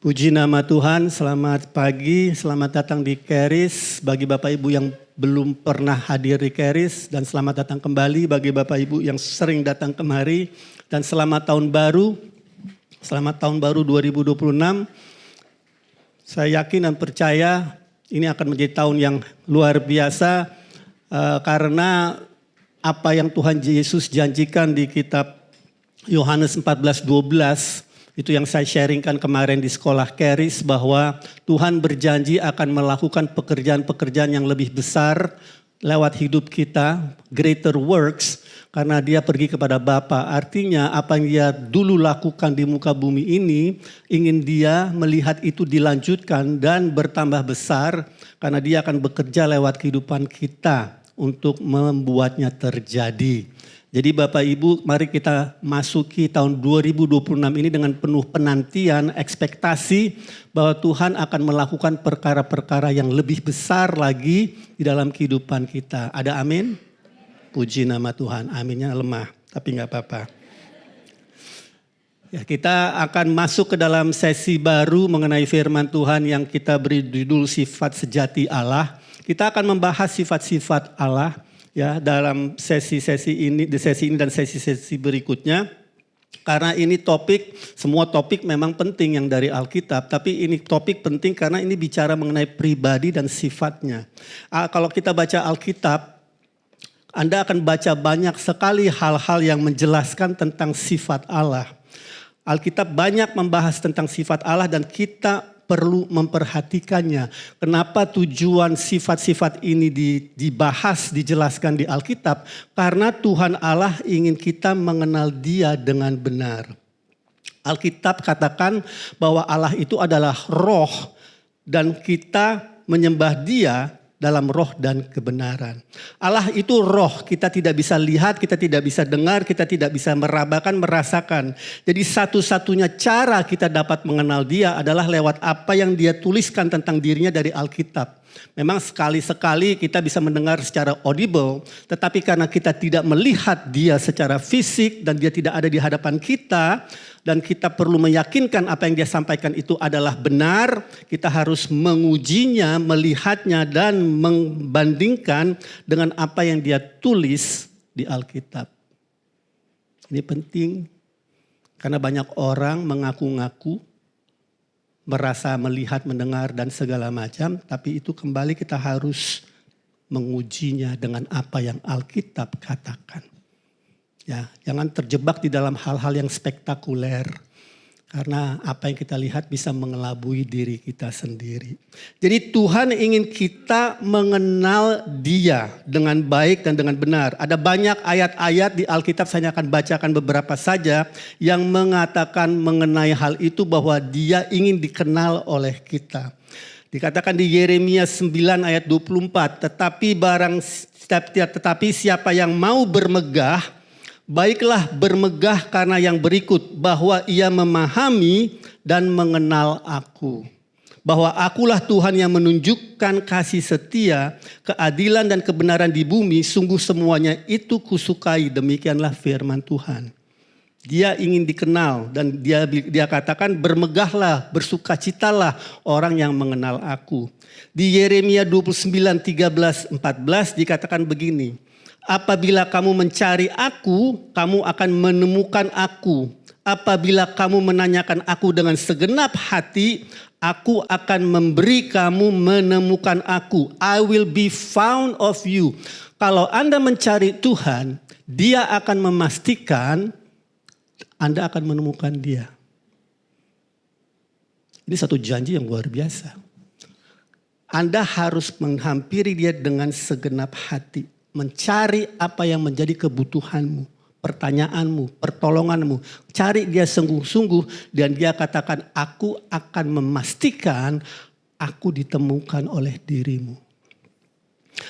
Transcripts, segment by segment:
Puji nama Tuhan, selamat pagi, selamat datang di Charis. Bagi Bapak Ibu yang belum pernah hadir di Charis, dan selamat datang kembali bagi Bapak Ibu yang sering datang kemari. Dan selamat tahun baru 2026. Saya yakin dan percaya ini akan menjadi tahun yang luar biasa karena apa yang Tuhan Yesus janjikan di kitab Yohanes 14:12 itu yang saya sharingkan kemarin di sekolah Charis, bahwa Tuhan berjanji akan melakukan pekerjaan-pekerjaan yang lebih besar lewat hidup kita, greater works, karena dia pergi kepada Bapa. Artinya apa yang dia dulu lakukan di muka bumi ini, ingin dia melihat itu dilanjutkan dan bertambah besar, karena dia akan bekerja lewat kehidupan kita untuk membuatnya terjadi. Jadi Bapak Ibu, mari kita masuki tahun 2026 ini dengan penuh penantian, ekspektasi bahwa Tuhan akan melakukan perkara-perkara yang lebih besar lagi di dalam kehidupan kita. Ada amin? Puji nama Tuhan, aminnya lemah, tapi gak apa-apa. Ya, kita akan masuk ke dalam sesi baru mengenai firman Tuhan yang kita beri judul sifat sejati Allah. Kita akan membahas sifat-sifat Allah. Ya, dalam sesi-sesi ini dan sesi-sesi berikutnya, karena ini semua topik memang penting yang dari Alkitab, tapi ini topik penting karena ini bicara mengenai pribadi dan sifatnya. Kalau kita baca Alkitab, Anda akan baca banyak sekali hal-hal yang menjelaskan tentang sifat Allah. Alkitab banyak membahas tentang sifat Allah dan kita perlu memperhatikannya. Kenapa tujuan sifat-sifat ini dibahas, dijelaskan di Alkitab? Karena Tuhan Allah ingin kita mengenal Dia dengan benar. Alkitab katakan bahwa Allah itu adalah roh dan kita menyembah Dia dalam roh dan kebenaran. Allah itu roh, kita tidak bisa lihat, kita tidak bisa dengar, kita tidak bisa merabakan, merasakan. Jadi satu-satunya cara kita dapat mengenal Dia adalah lewat apa yang Dia tuliskan tentang dirinya dari Alkitab. Memang sekali-sekali kita bisa mendengar secara audible, tetapi karena kita tidak melihat Dia secara fisik dan Dia tidak ada di hadapan kita, dan kita perlu meyakinkan apa yang Dia sampaikan itu adalah benar, kita harus mengujinya, melihatnya, dan membandingkan dengan apa yang Dia tulis di Alkitab. Ini penting karena banyak orang mengaku-ngaku, merasa melihat, mendengar, dan segala macam, tapi itu kembali kita harus mengujinya dengan apa yang Alkitab katakan. Ya, jangan terjebak di dalam hal-hal yang spektakuler, karena apa yang kita lihat bisa mengelabui diri kita sendiri. Jadi Tuhan ingin kita mengenal Dia dengan baik dan dengan benar. Ada banyak ayat-ayat di Alkitab, saya akan bacakan beberapa saja yang mengatakan mengenai hal itu, bahwa Dia ingin dikenal oleh kita. Dikatakan di Yeremia 9 ayat 24, tetapi siapa yang mau bermegah, baiklah bermegah karena yang berikut, bahwa ia memahami dan mengenal aku. Bahwa akulah Tuhan yang menunjukkan kasih setia, keadilan dan kebenaran di bumi, sungguh semuanya itu kusukai, demikianlah firman Tuhan. Dia ingin dikenal dan dia katakan bermegahlah, bersukacitalah orang yang mengenal aku. Di Yeremia 29:13-14 dikatakan begini, apabila kamu mencari aku, kamu akan menemukan aku. Apabila kamu menanyakan aku dengan segenap hati, aku akan memberi kamu menemukan aku. I will be found of you. Kalau Anda mencari Tuhan, Dia akan memastikan Anda akan menemukan Dia. Ini satu janji yang luar biasa. Anda harus menghampiri Dia dengan segenap hati. Mencari apa yang menjadi kebutuhanmu, pertanyaanmu, pertolonganmu. Cari Dia sungguh-sungguh dan Dia katakan, aku akan memastikan aku ditemukan oleh dirimu.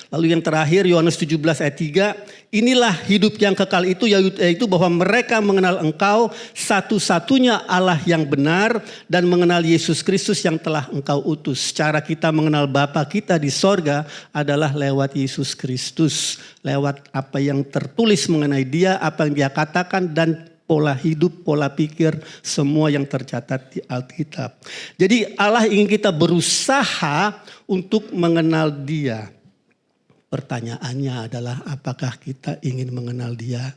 Lalu yang terakhir Yohanes 17 ayat 3, inilah hidup yang kekal itu, yaitu bahwa mereka mengenal Engkau satu-satunya Allah yang benar dan mengenal Yesus Kristus yang telah Engkau utus. Cara kita mengenal Bapa kita di sorga adalah lewat Yesus Kristus, lewat apa yang tertulis mengenai Dia, apa yang Dia katakan, dan pola hidup, pola pikir, semua yang tercatat di Alkitab. Jadi Allah ingin kita berusaha untuk mengenal Dia. Pertanyaannya adalah apakah kita ingin mengenal Dia?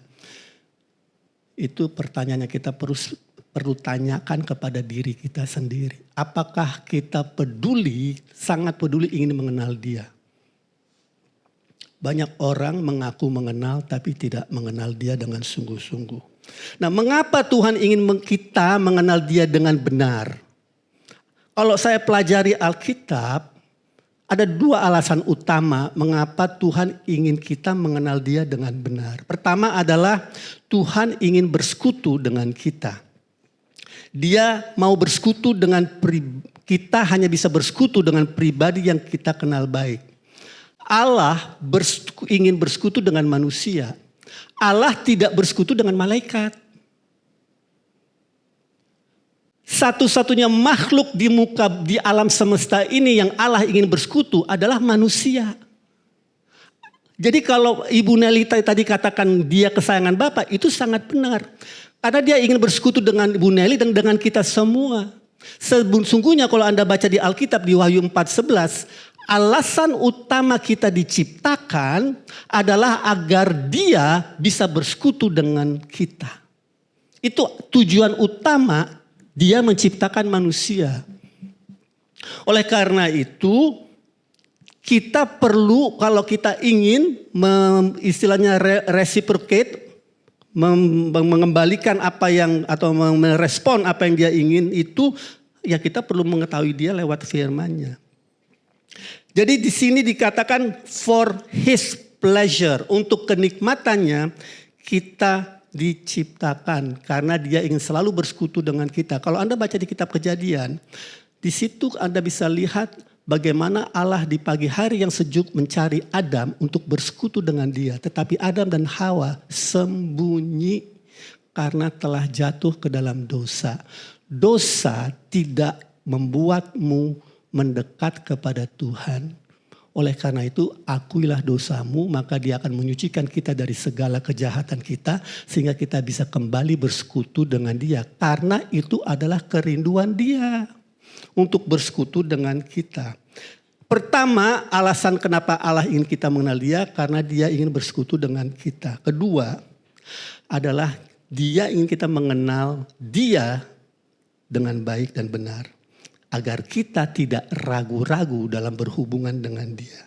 Itu pertanyaannya kita perlu tanyakan kepada diri kita sendiri. Apakah kita peduli, sangat peduli ingin mengenal Dia? Banyak orang mengaku mengenal tapi tidak mengenal Dia dengan sungguh-sungguh. Nah, mengapa Tuhan ingin kita mengenal Dia dengan benar? Kalau saya pelajari Alkitab, ada dua alasan utama mengapa Tuhan ingin kita mengenal Dia dengan benar. Pertama adalah Tuhan ingin bersekutu dengan kita. Dia mau bersekutu dengan kita hanya bisa bersekutu dengan pribadi yang kita kenal baik. Allah ingin bersekutu dengan manusia. Allah tidak bersekutu dengan malaikat. Satu-satunya makhluk di alam semesta ini yang Allah ingin bersekutu adalah manusia. Jadi kalau Ibu Nelly tadi katakan dia kesayangan Bapa, itu sangat benar. Karena dia ingin bersekutu dengan Ibu Nelly dan dengan kita semua. Sesungguhnya kalau Anda baca di Alkitab di Wahyu 4:11, alasan utama kita diciptakan adalah agar Dia bisa bersekutu dengan kita. Itu tujuan utama Dia menciptakan manusia. Oleh karena itu, kita perlu kalau kita ingin istilahnya reciprocate, mengembalikan apa yang atau merespon apa yang Dia ingin itu, ya kita perlu mengetahui Dia lewat firman-Nya. Jadi di sini dikatakan for His pleasure, untuk kenikmatannya kita diciptakan karena Dia ingin selalu bersekutu dengan kita. Kalau Anda baca di kitab Kejadian, di situ Anda bisa lihat bagaimana Allah di pagi hari yang sejuk mencari Adam untuk bersekutu dengan Dia, tetapi Adam dan Hawa sembunyi karena telah jatuh ke dalam dosa. Dosa tidak membuatmu mendekat kepada Tuhan. Oleh karena itu, akuilah dosamu, maka Dia akan menyucikan kita dari segala kejahatan kita, sehingga kita bisa kembali bersekutu dengan Dia. Karena itu adalah kerinduan Dia untuk bersekutu dengan kita. Pertama, alasan kenapa Allah ingin kita mengenal Dia, karena Dia ingin bersekutu dengan kita. Kedua, adalah Dia ingin kita mengenal Dia dengan baik dan benar. Agar kita tidak ragu-ragu dalam berhubungan dengan Dia.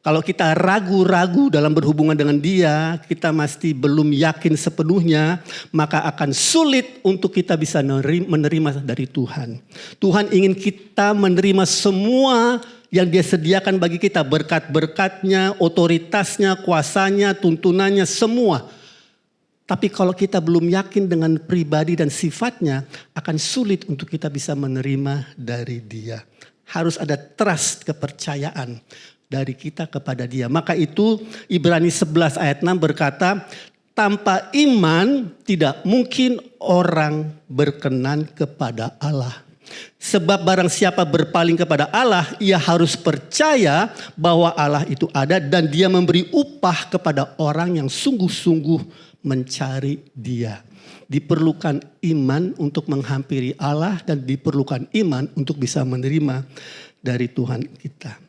Kalau kita ragu-ragu dalam berhubungan dengan Dia, kita masih belum yakin sepenuhnya, maka akan sulit untuk kita bisa menerima dari Tuhan. Tuhan ingin kita menerima semua yang Dia sediakan bagi kita, berkat-berkatnya, otoritasnya, kuasanya, tuntunannya, semua. Tapi kalau kita belum yakin dengan pribadi dan sifatnya, akan sulit untuk kita bisa menerima dari Dia. Harus ada trust, kepercayaan dari kita kepada Dia. Maka itu Ibrani 11 ayat 6 berkata, tanpa iman tidak mungkin orang berkenan kepada Allah. Sebab barang siapa berpaling kepada Allah, ia harus percaya bahwa Allah itu ada dan Dia memberi upah kepada orang yang sungguh-sungguh mencari Dia. Diperlukan iman untuk menghampiri Allah dan diperlukan iman untuk bisa menerima dari Tuhan kita.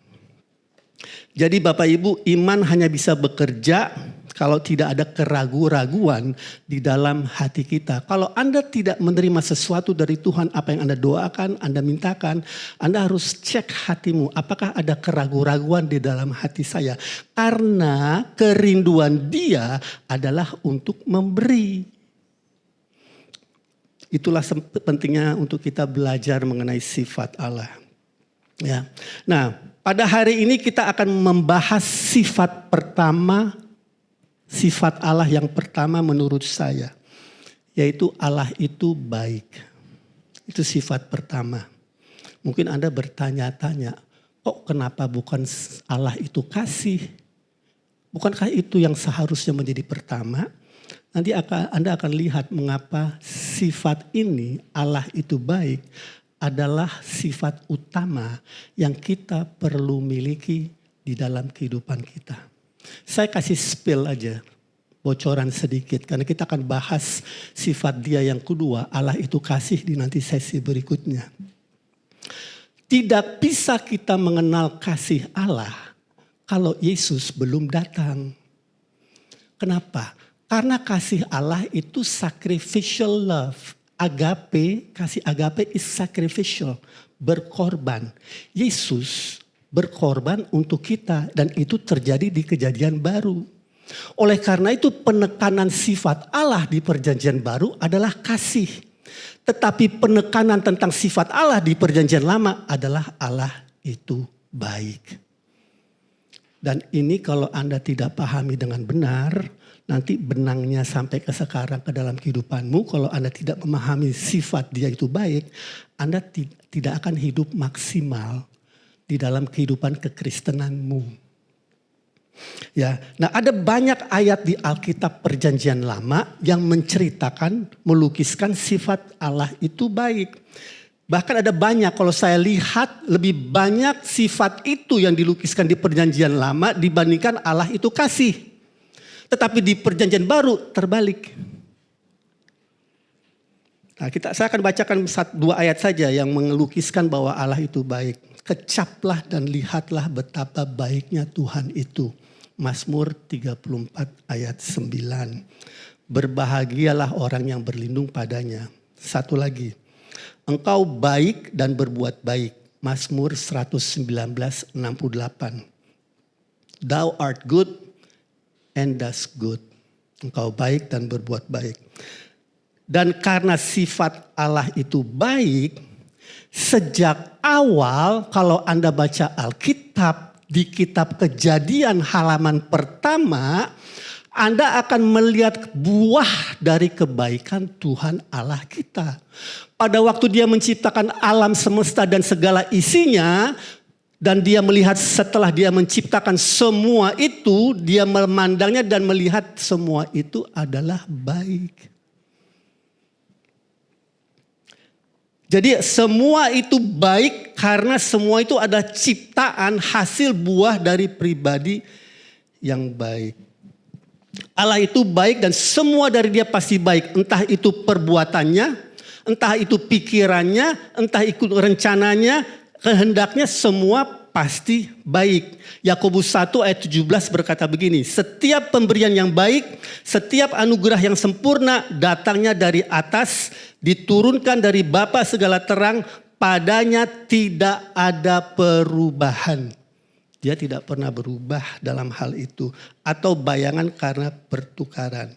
Jadi Bapak Ibu, iman hanya bisa bekerja kalau tidak ada keraguan-raguan di dalam hati kita. Kalau Anda tidak menerima sesuatu dari Tuhan, apa yang Anda doakan, Anda mintakan, Anda harus cek hatimu. Apakah ada keraguan-raguan di dalam hati saya? Karena kerinduan Dia adalah untuk memberi. Itulah pentingnya untuk kita belajar mengenai sifat Allah. Ya. Nah, pada hari ini kita akan membahas sifat pertama, sifat Allah yang pertama menurut saya, yaitu Allah itu baik. Itu sifat pertama. Mungkin Anda bertanya-tanya, kok kenapa bukan Allah itu kasih? Bukankah itu yang seharusnya menjadi pertama? Nanti Anda akan lihat mengapa sifat ini, Allah itu baik, adalah sifat utama yang kita perlu miliki di dalam kehidupan kita. Saya kasih spill aja bocoran sedikit. Karena kita akan bahas sifat dia yang kedua, Allah itu kasih di nanti sesi berikutnya. Tidak bisa kita mengenal kasih Allah kalau Yesus belum datang. Kenapa? Karena kasih Allah itu sacrificial love. Agape, kasih agape is sacrificial, berkorban. Yesus berkorban untuk kita dan itu terjadi di Kejadian Baru. Oleh karena itu penekanan sifat Allah di Perjanjian Baru adalah kasih. Tetapi penekanan tentang sifat Allah di Perjanjian Lama adalah Allah itu baik. Dan ini kalau Anda tidak pahami dengan benar, nanti benangnya sampai ke sekarang ke dalam kehidupanmu. Kalau Anda tidak memahami sifat dia itu baik, Anda tidak akan hidup maksimal di dalam kehidupan kekristenanmu. Ya, nah ada banyak ayat di Alkitab Perjanjian Lama yang menceritakan, melukiskan sifat Allah itu baik. Bahkan ada banyak, kalau saya lihat lebih banyak sifat itu yang dilukiskan di Perjanjian Lama dibandingkan Allah itu kasih. Tetapi di Perjanjian Baru terbalik. Nah, saya akan bacakan 2 ayat saja yang melukiskan bahwa Allah itu baik. Kecaplah dan lihatlah betapa baiknya Tuhan itu. Mazmur 34 ayat 9. Berbahagialah orang yang berlindung padanya. Satu lagi. Engkau baik dan berbuat baik. Mazmur 119:68. Thou art good and does good. Engkau baik dan berbuat baik. Dan karena sifat Allah itu baik, sejak awal kalau Anda baca Alkitab, di kitab Kejadian halaman pertama, Anda akan melihat buah dari kebaikan Tuhan Allah kita. Pada waktu dia menciptakan alam semesta dan segala isinya, dan dia melihat setelah dia menciptakan semua itu, dia memandangnya dan melihat semua itu adalah baik. Jadi semua itu baik karena semua itu adalah ciptaan hasil buah dari pribadi yang baik. Allah itu baik dan semua dari dia pasti baik. Entah itu perbuatannya, entah itu pikirannya, entah itu rencananya, kehendaknya semua pasti baik. Yakobus 1 ayat 17 berkata begini, setiap pemberian yang baik, setiap anugerah yang sempurna datangnya dari atas, diturunkan dari Bapa segala terang, padanya tidak ada perubahan. Dia tidak pernah berubah dalam hal itu. Atau bayangan karena pertukaran.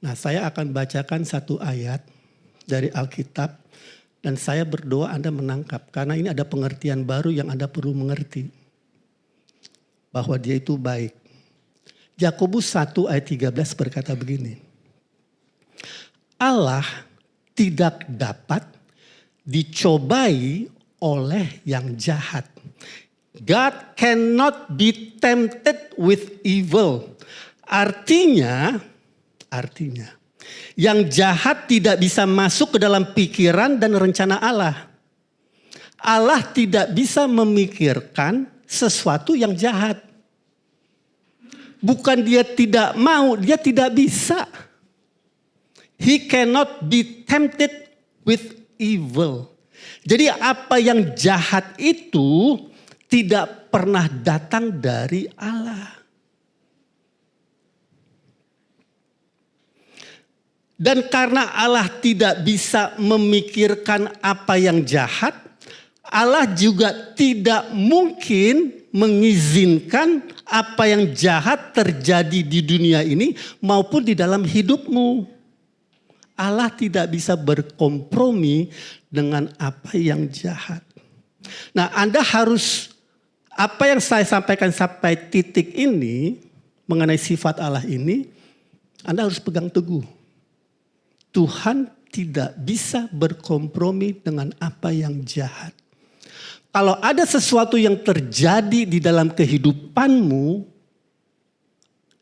Nah, saya akan bacakan satu ayat dari Alkitab. Dan saya berdoa Anda menangkap. Karena ini ada pengertian baru yang Anda perlu mengerti. Bahwa dia itu baik. Yakobus 1 ayat 13 berkata begini. Allah tidak dapat dicobai oleh yang jahat. God cannot be tempted with evil. Artinya yang jahat tidak bisa masuk ke dalam pikiran dan rencana Allah. Allah tidak bisa memikirkan sesuatu yang jahat. Bukan dia tidak mau, dia tidak bisa. He cannot be tempted with evil. Jadi apa yang jahat itu tidak pernah datang dari Allah. Dan karena Allah tidak bisa memikirkan apa yang jahat, Allah juga tidak mungkin mengizinkan apa yang jahat terjadi di dunia ini maupun di dalam hidupmu. Allah tidak bisa berkompromi dengan apa yang jahat. Nah, Anda harus, apa yang saya sampaikan sampai titik ini, mengenai sifat Allah ini, Anda harus pegang teguh. Tuhan tidak bisa berkompromi dengan apa yang jahat. Kalau ada sesuatu yang terjadi di dalam kehidupanmu,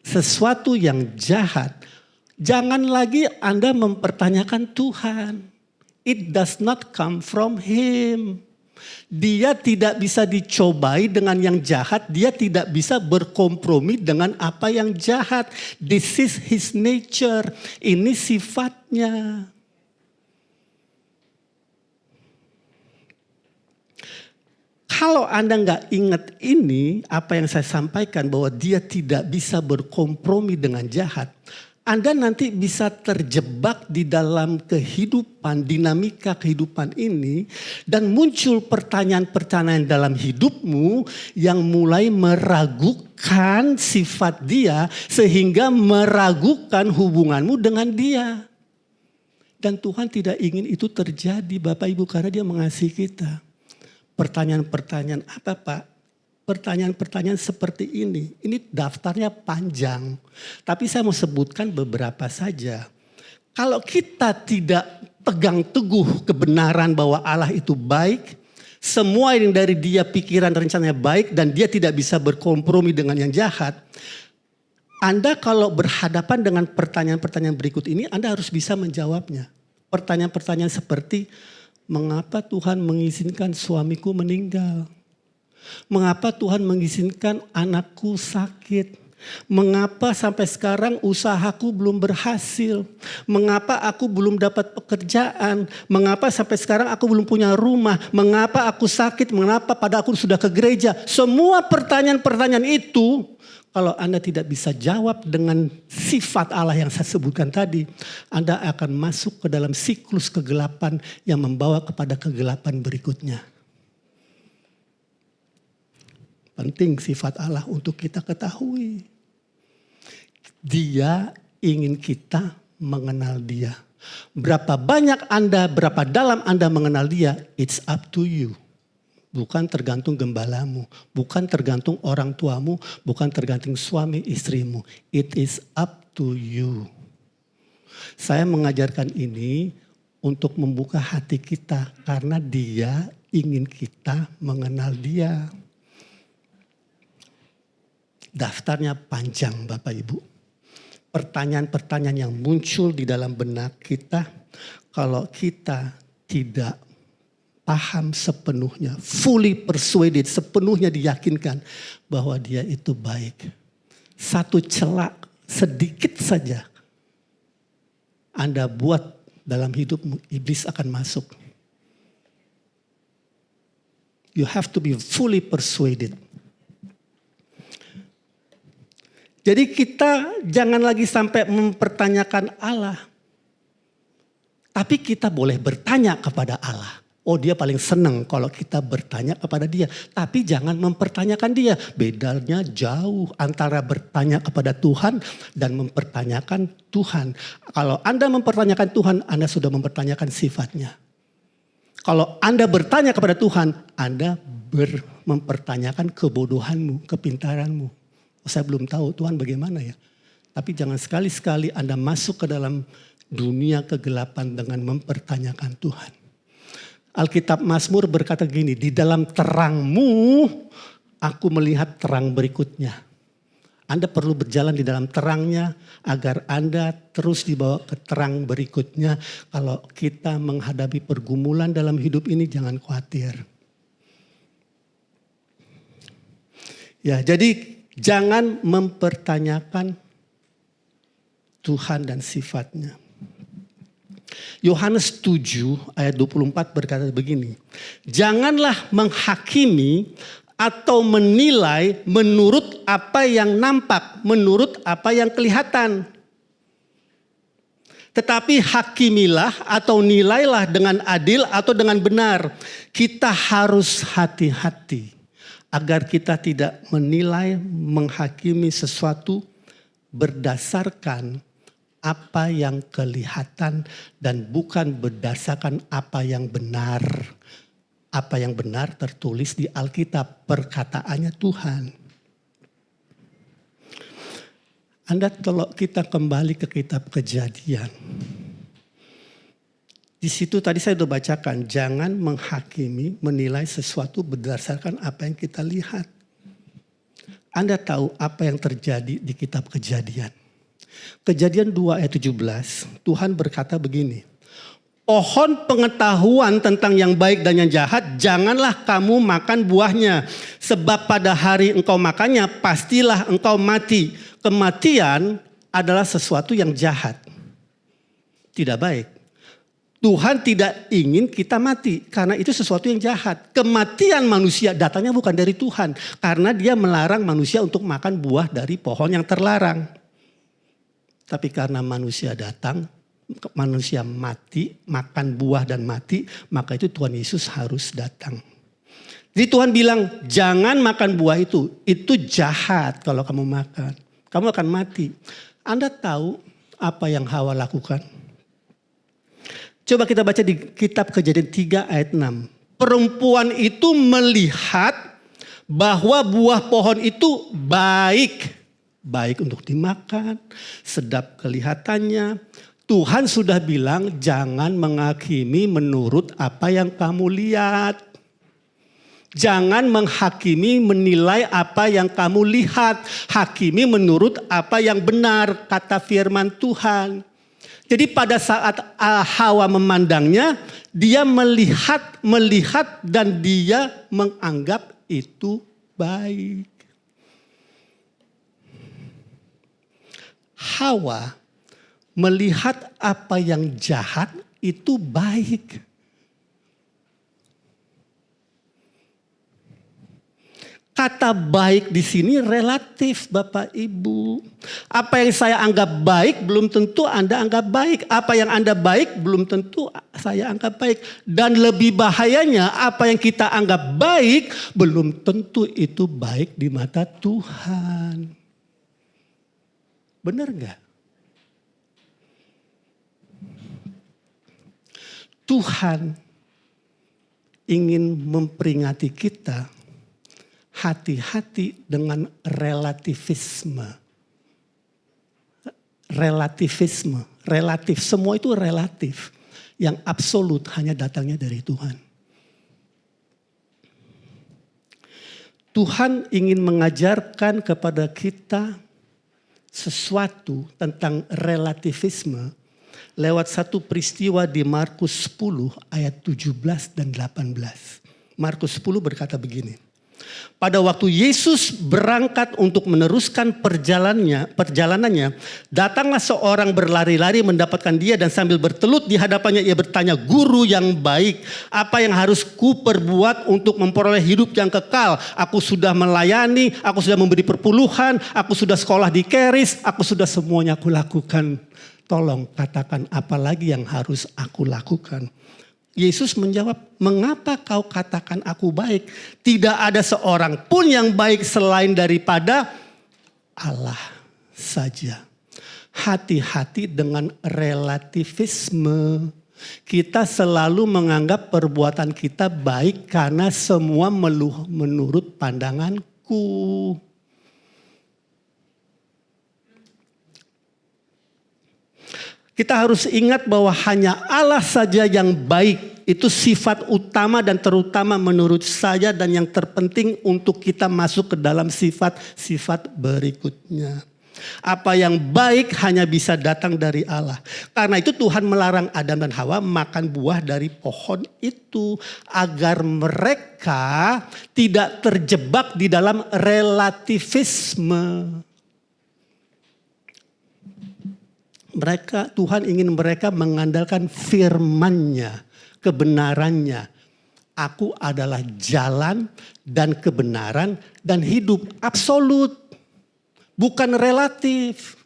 sesuatu yang jahat, jangan lagi Anda mempertanyakan Tuhan. It does not come from Him. Dia tidak bisa dicobai dengan yang jahat. Dia tidak bisa berkompromi dengan apa yang jahat. This is his nature. Ini sifatnya. Kalau Anda nggak ingat ini, apa yang saya sampaikan bahwa dia tidak bisa berkompromi dengan jahat, Anda nanti bisa terjebak di dalam kehidupan, dinamika kehidupan ini, dan muncul pertanyaan-pertanyaan dalam hidupmu yang mulai meragukan sifat dia, sehingga meragukan hubunganmu dengan dia. Dan Tuhan tidak ingin itu terjadi, Bapak Ibu, karena dia mengasihi kita. Pertanyaan-pertanyaan apa, Pak? Pertanyaan-pertanyaan seperti ini. Ini daftarnya panjang. Tapi saya mau sebutkan beberapa saja. Kalau kita tidak pegang teguh kebenaran bahwa Allah itu baik, semua yang dari dia pikiran rencananya baik dan dia tidak bisa berkompromi dengan yang jahat. Anda kalau berhadapan dengan pertanyaan-pertanyaan berikut ini, Anda harus bisa menjawabnya. Pertanyaan-pertanyaan seperti, mengapa Tuhan mengizinkan suamiku meninggal? Mengapa Tuhan mengizinkan anakku sakit? Mengapa sampai sekarang usahaku belum berhasil? Mengapa aku belum dapat pekerjaan? Mengapa sampai sekarang aku belum punya rumah? Mengapa aku sakit? Mengapa pada aku sudah ke gereja? Semua pertanyaan-pertanyaan itu, kalau Anda tidak bisa jawab dengan sifat Allah yang saya sebutkan tadi, Anda akan masuk ke dalam siklus kegelapan yang membawa kepada kegelapan berikutnya. Penting sifat Allah untuk kita ketahui. Dia ingin kita mengenal dia. Berapa banyak Anda, berapa dalam Anda mengenal dia, it's up to you. Bukan tergantung gembalamu, bukan tergantung orang tuamu, bukan tergantung suami istrimu. It is up to you. Saya mengajarkan ini untuk membuka hati kita karena dia ingin kita mengenal dia. Daftarnya panjang Bapak Ibu. Pertanyaan-pertanyaan yang muncul di dalam benak kita kalau kita tidak paham sepenuhnya, fully persuaded, sepenuhnya diyakinkan bahwa dia itu baik. Satu celak sedikit saja Anda buat dalam hidupmu, iblis akan masuk. You have to be fully persuaded. Jadi kita jangan lagi sampai mempertanyakan Allah. Tapi kita boleh bertanya kepada Allah. Oh, dia paling senang kalau kita bertanya kepada dia. Tapi jangan mempertanyakan dia. Bedanya jauh antara bertanya kepada Tuhan dan mempertanyakan Tuhan. Kalau Anda mempertanyakan Tuhan, Anda sudah mempertanyakan sifatnya. Kalau Anda bertanya kepada Tuhan, Anda mempertanyakan kebodohanmu, kepintaranmu. Oh, saya belum tahu Tuhan bagaimana ya. Tapi jangan sekali-sekali Anda masuk ke dalam dunia kegelapan dengan mempertanyakan Tuhan. Alkitab Mazmur berkata gini, di dalam terangmu aku melihat terang berikutnya. Anda perlu berjalan di dalam terangnya agar Anda terus dibawa ke terang berikutnya. Kalau kita menghadapi pergumulan dalam hidup ini jangan khawatir. Ya, jadi jangan mempertanyakan Tuhan dan sifatnya. Yohanes 7 ayat 24 berkata begini. Janganlah menghakimi atau menilai menurut apa yang nampak, menurut apa yang kelihatan. Tetapi hakimilah atau nilailah dengan adil atau dengan benar. Kita harus hati-hati agar kita tidak menilai, menghakimi sesuatu berdasarkan apa yang kelihatan dan bukan berdasarkan apa yang benar. Apa yang benar tertulis di Alkitab, perkataannya Tuhan. Anda kalau kita kembali ke kitab Kejadian. Di situ tadi saya sudah bacakan, jangan menghakimi, menilai sesuatu berdasarkan apa yang kita lihat. Anda tahu apa yang terjadi di kitab Kejadian. Kejadian 2 ayat 17, Tuhan berkata begini. pohon pengetahuan tentang yang baik dan yang jahat, janganlah kamu makan buahnya. Sebab pada hari engkau makannya, pastilah engkau mati. Kematian adalah sesuatu yang jahat. Tidak baik. Tuhan tidak ingin kita mati karena itu sesuatu yang jahat. Kematian manusia datangnya bukan dari Tuhan. Karena dia melarang manusia untuk makan buah dari pohon yang terlarang. Tapi karena manusia datang, manusia mati, makan buah dan mati, maka itu Tuhan Yesus harus datang. Jadi Tuhan bilang jangan makan buah itu jahat kalau kamu makan. Kamu akan mati. Anda tahu apa yang Hawa lakukan? Coba kita baca di kitab Kejadian 3 ayat 6. Perempuan itu melihat bahwa buah pohon itu baik. Baik untuk dimakan, sedap kelihatannya. Tuhan sudah bilang jangan menghakimi menurut apa yang kamu lihat. Jangan menghakimi menilai apa yang kamu lihat. Hakimi menurut apa yang benar, kata firman Tuhan. Jadi pada saat Hawa memandangnya, dia melihat dan dia menganggap itu baik. Hawa melihat apa yang jahat itu baik. Kata baik di sini relatif Bapak Ibu. Apa yang saya anggap baik belum tentu Anda anggap baik. Apa yang Anda baik belum tentu saya anggap baik. Dan lebih bahayanya apa yang kita anggap baik belum tentu itu baik di mata Tuhan. Benar gak? Tuhan ingin memperingati kita. Hati-hati dengan relativisme. Relativisme, relatif. Semua itu relatif. Yang absolut hanya datangnya dari Tuhan. Tuhan ingin mengajarkan kepada kita sesuatu tentang relativisme lewat satu peristiwa di Markus 10 ayat 17 dan 18. Markus 10 berkata begini. Pada waktu Yesus berangkat untuk meneruskan perjalanannya, datanglah seorang berlari-lari mendapatkan dia dan sambil bertelut di hadapannya ia bertanya, "Guru yang baik, apa yang harus ku perbuat untuk memperoleh hidup yang kekal? Aku sudah melayani, aku sudah memberi perpuluhan, aku sudah sekolah di Keris, aku sudah semuanya aku lakukan. Tolong katakan apa lagi yang harus aku lakukan?" Yesus menjawab, "Mengapa kau katakan aku baik? Tidak ada seorang pun yang baik selain daripada Allah saja." Hati-hati dengan relativisme. Kita selalu menganggap perbuatan kita baik karena semua menurut pandanganku. Kita harus ingat bahwa hanya Allah saja yang baik. Itu sifat utama dan terutama menurut saya dan yang terpenting untuk kita masuk ke dalam sifat-sifat berikutnya. Apa yang baik hanya bisa datang dari Allah. Karena itu Tuhan melarang Adam dan Hawa makan buah dari pohon itu. Agar mereka tidak terjebak di dalam relativisme. Tuhan ingin mereka mengandalkan firman-Nya, kebenarannya. Aku adalah jalan dan kebenaran dan hidup absolut. Bukan relatif.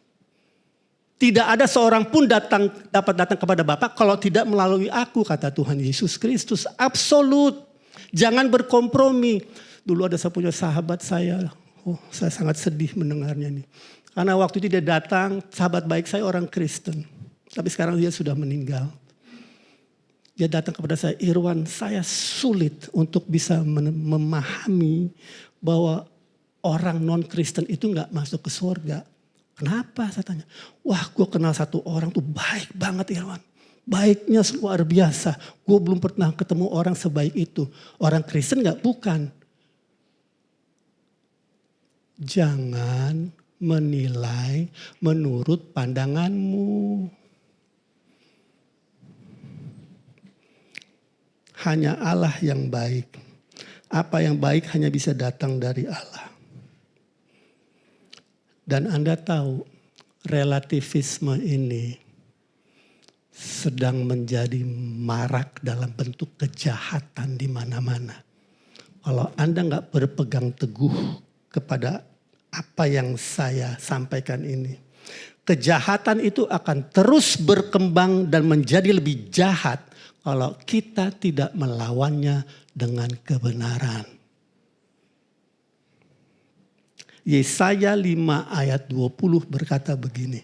Tidak ada seorang pun dapat datang kepada Bapa kalau tidak melalui aku, kata Tuhan Yesus Kristus. Absolut. Jangan berkompromi. Dulu ada saya punya sahabat saya. Saya sangat sedih mendengarnya nih. Karena waktu itu dia datang, sahabat baik saya orang Kristen. Tapi sekarang dia sudah meninggal. Dia datang kepada saya, "Irwan, saya sulit untuk bisa memahami bahwa orang non-Kristen itu gak masuk ke surga." "Kenapa?" saya tanya. "Wah, gue kenal satu orang tuh baik banget, Irwan. Baiknya luar biasa. Gue belum pernah ketemu orang sebaik itu." "Orang Kristen gak?" "Bukan." Jangan menilai menurut pandanganmu. hanya Allah yang baik. Apa yang baik hanya bisa datang dari Allah. Dan Anda tahu, relativisme ini sedang menjadi marak dalam bentuk kejahatan di mana-mana. Kalau Anda nggak berpegang teguh kepada apa yang saya sampaikan ini, kejahatan itu akan terus berkembang dan menjadi lebih jahat kalau kita tidak melawannya dengan kebenaran. Yesaya 5 ayat 20 berkata begini.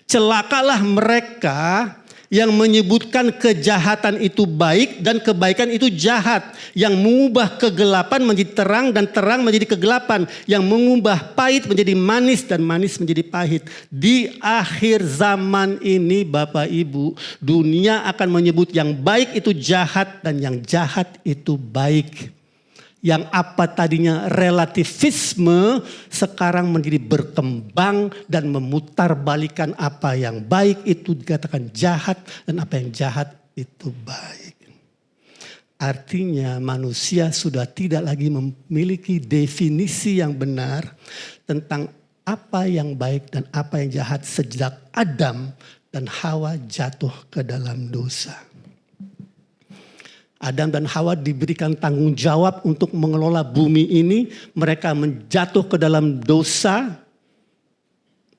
Celakalah mereka yang menyebutkan kejahatan itu baik dan kebaikan itu jahat. Yang mengubah kegelapan menjadi terang dan terang menjadi kegelapan. Yang mengubah pahit menjadi manis dan manis menjadi pahit. Di akhir zaman ini Bapak Ibu, dunia akan menyebut yang baik itu jahat dan yang jahat itu baik. Yang apa tadinya relativisme sekarang menjadi berkembang dan memutarbalikan apa yang baik itu dikatakan jahat dan apa yang jahat itu baik. Artinya manusia sudah tidak lagi memiliki definisi yang benar tentang apa yang baik dan apa yang jahat sejak Adam dan Hawa jatuh ke dalam dosa. Adam dan Hawa diberikan tanggung jawab untuk mengelola bumi ini. Mereka menjatuh ke dalam dosa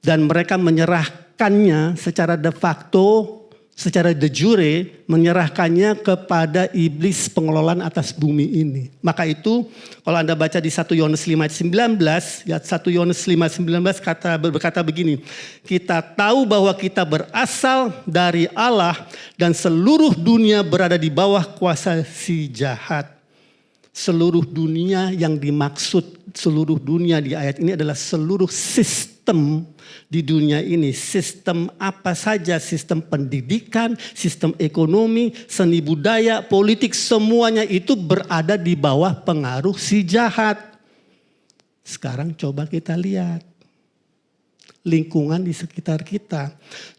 dan mereka menyerahkannya secara de facto, secara de jure, menyerahkannya kepada iblis pengelolaan atas bumi ini. Maka itu kalau Anda baca di 1 Yohanes 5 ayat 19, ya 1 Yohanes 5 19 berkata begini. Kita tahu bahwa kita berasal dari Allah dan seluruh dunia berada di bawah kuasa si jahat. Seluruh dunia yang dimaksud seluruh dunia di ayat ini adalah seluruh sistem di dunia ini. Sistem apa saja, sistem pendidikan, sistem ekonomi, seni budaya, politik, semuanya itu berada di bawah pengaruh si jahat. Sekarang coba kita lihat lingkungan di sekitar kita.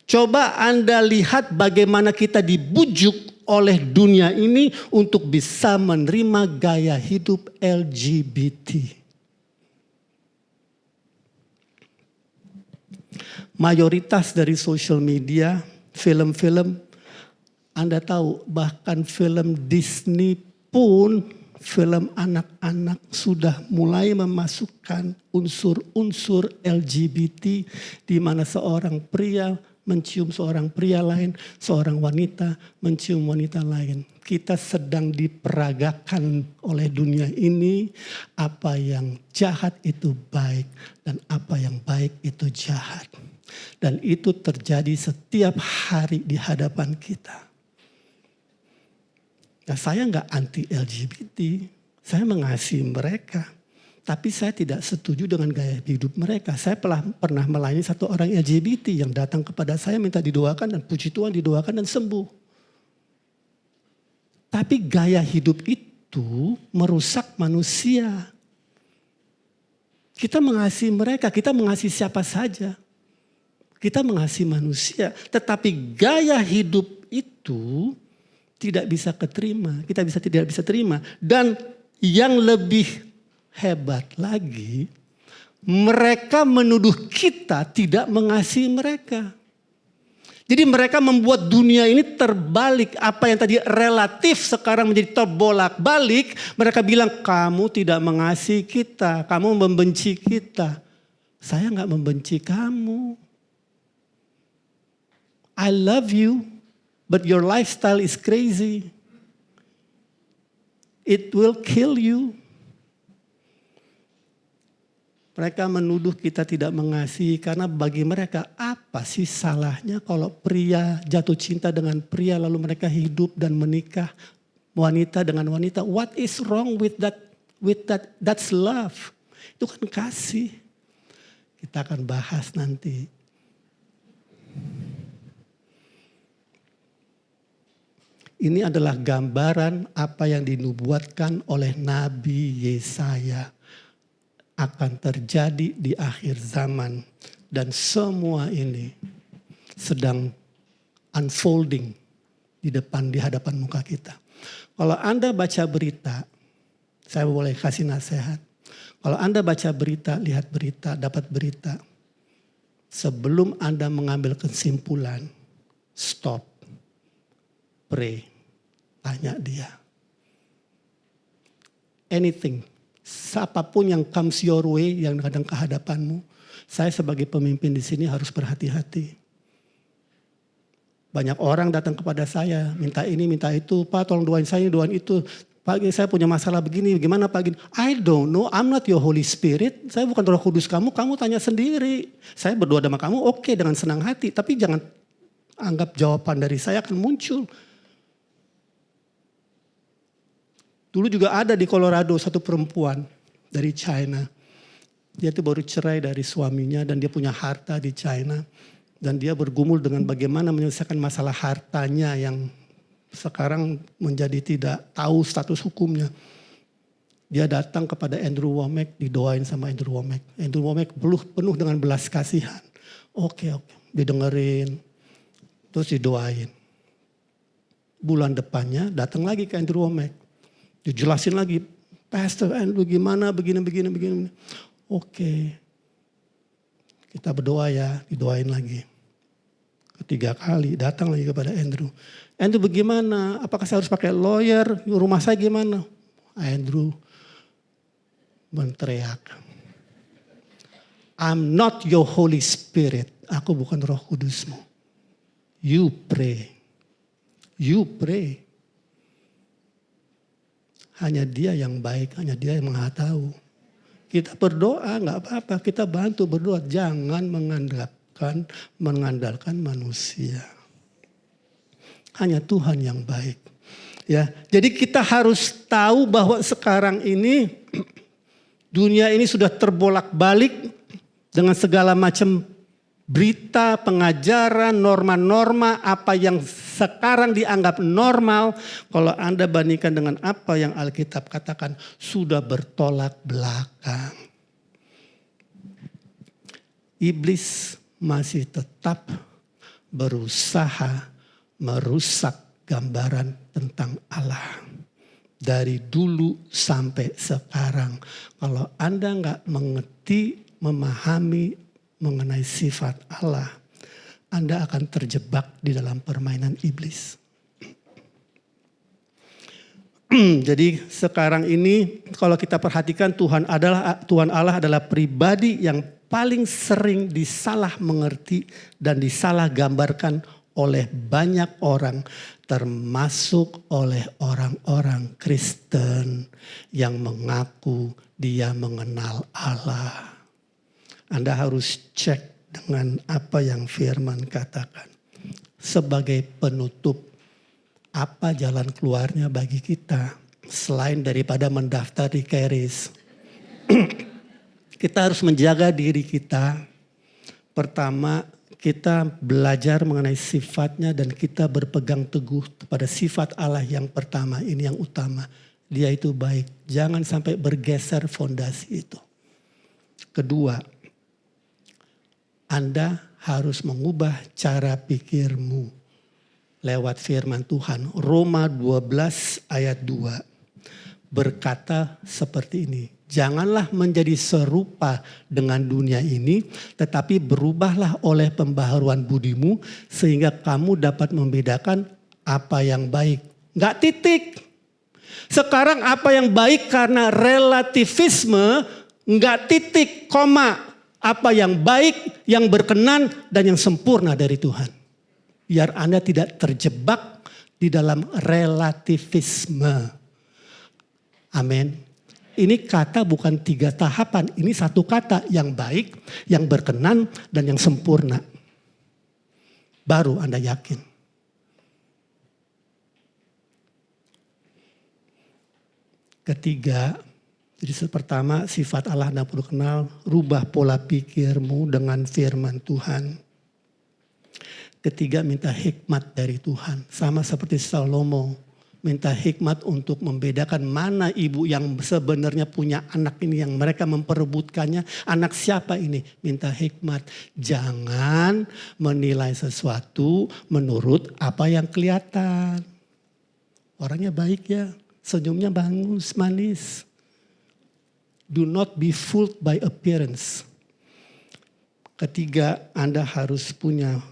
Coba Anda lihat bagaimana kita dibujuk oleh dunia ini untuk bisa menerima gaya hidup LGBT. Mayoritas dari social media, film-film, Anda tahu bahkan film Disney pun, film anak-anak sudah mulai memasukkan unsur-unsur LGBT di mana seorang pria mencium seorang pria lain, seorang wanita mencium wanita lain. Kita sedang diperagakan oleh dunia ini, apa yang jahat itu baik dan apa yang baik itu jahat. Dan itu terjadi setiap hari di hadapan kita. Nah, saya nggak anti LGBT, saya mengasihi mereka. Tapi saya tidak setuju dengan gaya hidup mereka. Saya pernah melayani satu orang LGBT yang datang kepada saya minta didoakan dan puji Tuhan didoakan dan sembuh. Tapi gaya hidup itu merusak manusia. Kita mengasihi mereka, kita mengasihi siapa saja. Kita mengasihi manusia. Tetapi gaya hidup itu tidak bisa keterima. Kita tidak bisa terima. Dan yang lebih hebat lagi, mereka menuduh kita tidak mengasihi mereka. Jadi mereka membuat dunia ini terbalik. Apa yang tadi relatif sekarang menjadi terbolak-balik. Mereka bilang kamu tidak mengasihi kita, kamu membenci kita. Saya nggak membenci kamu. I love you, but your lifestyle is crazy. It will kill you. Mereka menuduh kita tidak mengasihi karena bagi mereka apa sih salahnya kalau pria jatuh cinta dengan pria lalu mereka hidup dan menikah wanita dengan wanita. What is wrong with that? That's love. Itu kan kasih. Kita akan bahas nanti. Ini adalah gambaran apa yang dinubuatkan oleh Nabi Yesaya akan terjadi di akhir zaman. Dan semua ini sedang unfolding di hadapan muka kita. Kalau Anda baca berita, saya boleh kasih nasihat. Kalau Anda baca berita, lihat berita, dapat berita. Sebelum Anda mengambil kesimpulan, stop, pray, tanya dia. Anything, apapun yang comes your way, yang kadang kehadapanmu, saya sebagai pemimpin di sini harus berhati-hati. Banyak orang datang kepada saya, minta ini, minta itu, Pak tolong doain saya, doain itu. Pak saya punya masalah begini, gimana Pak? I don't know, I'm not your Holy Spirit. Saya bukan Roh Kudus kamu tanya sendiri. Saya berdoa sama kamu oke, dengan senang hati. Tapi jangan anggap jawaban dari saya akan muncul. Dulu juga ada di Colorado satu perempuan dari China. Dia tuh baru cerai dari suaminya dan dia punya harta di China. Dan dia bergumul dengan bagaimana menyelesaikan masalah hartanya yang sekarang menjadi tidak tahu status hukumnya. Dia datang kepada Andrew Wommack, didoain sama Andrew Wommack. Andrew Wommack penuh dengan belas kasihan. Oke, didengerin, terus didoain. Bulan depannya datang lagi ke Andrew Wommack. Dijelasin lagi, Pastor Andrew gimana, begini. Oke. Kita berdoa ya, didoain lagi. Ketiga kali datang lagi kepada Andrew. Andrew bagaimana? Apakah saya harus pakai lawyer? Rumah saya gimana? Andrew menteriak. I'm not your Holy Spirit. Aku bukan Roh Kudusmu. You pray. You pray. Hanya Dia yang baik, hanya Dia yang Maha Tahu. Kita berdoa nggak apa-apa, kita bantu berdoa. Jangan mengandalkan manusia. Hanya Tuhan yang baik. Ya, jadi kita harus tahu bahwa sekarang ini dunia ini sudah terbolak-balik dengan segala macam berita, pengajaran, norma-norma, apa yang sekarang dianggap normal, kalau Anda bandingkan dengan apa yang Alkitab katakan, sudah bertolak belakang. Iblis masih tetap berusaha merusak gambaran tentang Allah. Dari dulu sampai sekarang. Kalau Anda nggak mengerti, memahami mengenai sifat Allah, Anda akan terjebak di dalam permainan iblis. Jadi sekarang ini kalau kita perhatikan Tuhan Allah adalah pribadi yang paling sering disalah mengerti dan disalah gambarkan oleh banyak orang, termasuk oleh orang-orang Kristen yang mengaku dia mengenal Allah. Anda harus cek dengan apa yang firman katakan. Sebagai penutup, apa jalan keluarnya bagi kita selain daripada mendaftar di Charis? Kita harus menjaga diri kita. Pertama, kita belajar mengenai sifatnya dan kita berpegang teguh pada sifat Allah yang pertama. Ini yang utama. Dia itu baik. Jangan sampai bergeser fondasi itu. Kedua, Anda harus mengubah cara pikirmu lewat firman Tuhan. Roma 12 ayat 2 berkata seperti ini. Janganlah menjadi serupa dengan dunia ini, tetapi berubahlah oleh pembaharuan budimu sehingga kamu dapat membedakan apa yang baik. Enggak titik. Sekarang apa yang baik karena relativisme, enggak titik, koma. Apa yang baik, yang berkenan, dan yang sempurna dari Tuhan. Biar Anda tidak terjebak di dalam relativisme. Amin. Ini kata bukan 3 tahapan, ini satu kata yang baik, yang berkenan, dan yang sempurna. Baru Anda yakin. Ketiga, jadi pertama sifat Allah Anda perlu kenal, rubah pola pikirmu dengan firman Tuhan. Ketiga, minta hikmat dari Tuhan. Sama seperti Salomo, minta hikmat untuk membedakan mana ibu yang sebenarnya punya anak ini yang mereka memperebutkannya. Anak siapa ini? Minta hikmat. Jangan menilai sesuatu menurut apa yang kelihatan. Orangnya baik ya, senyumnya bagus, manis. Do not be fooled by appearance. Ketiga, Anda harus punya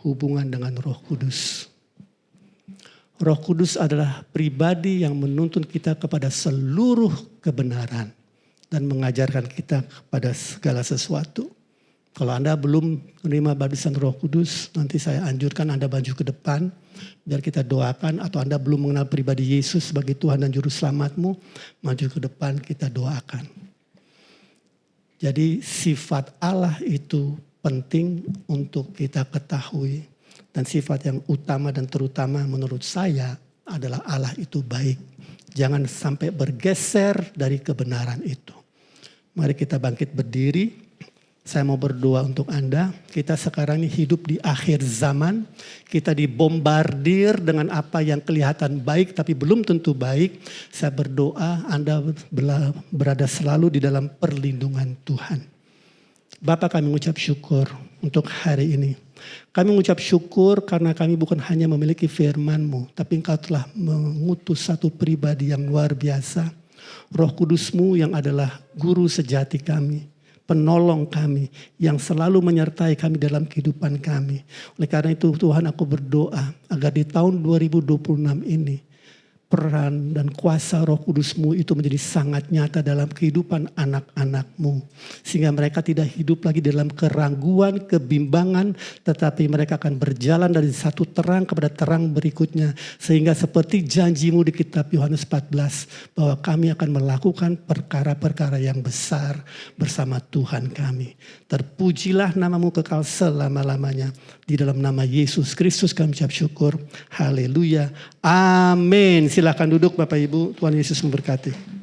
hubungan dengan Roh Kudus. Roh Kudus adalah pribadi yang menuntun kita kepada seluruh kebenaran dan mengajarkan kita kepada segala sesuatu. Kalau Anda belum menerima baptisan Roh Kudus, nanti saya anjurkan Anda maju ke depan biar kita doakan, atau Anda belum mengenal pribadi Yesus sebagai Tuhan dan Juru Selamatmu, maju ke depan kita doakan. Jadi sifat Allah itu penting untuk kita ketahui, dan sifat yang utama dan terutama menurut saya adalah Allah itu baik. Jangan sampai bergeser dari kebenaran itu. Mari kita bangkit berdiri. Saya mau berdoa untuk Anda. Kita sekarang ini hidup di akhir zaman. Kita dibombardir dengan apa yang kelihatan baik tapi belum tentu baik. Saya berdoa Anda berada selalu di dalam perlindungan Tuhan. Bapa, kami mengucap syukur untuk hari ini. Kami mengucap syukur karena kami bukan hanya memiliki firman-Mu, tapi Engkau telah mengutus satu pribadi yang luar biasa. Roh Kudus-Mu yang adalah guru sejati kami, penolong kami, yang selalu menyertai kami dalam kehidupan kami. Oleh karena itu Tuhan, aku berdoa agar di tahun 2026 ini peran dan kuasa Roh Kudus-Mu itu menjadi sangat nyata dalam kehidupan anak-anak-Mu. Sehingga mereka tidak hidup lagi dalam keraguan, kebimbangan, tetapi mereka akan berjalan dari satu terang kepada terang berikutnya. Sehingga seperti janji-Mu di kitab Yohanes 14, bahwa kami akan melakukan perkara-perkara yang besar bersama Tuhan kami. Terpujilah nama-Mu kekal selama-lamanya. Di dalam nama Yesus Kristus kami ucap syukur. Haleluya. Amin. Silakan duduk Bapak Ibu. Tuhan Yesus memberkati.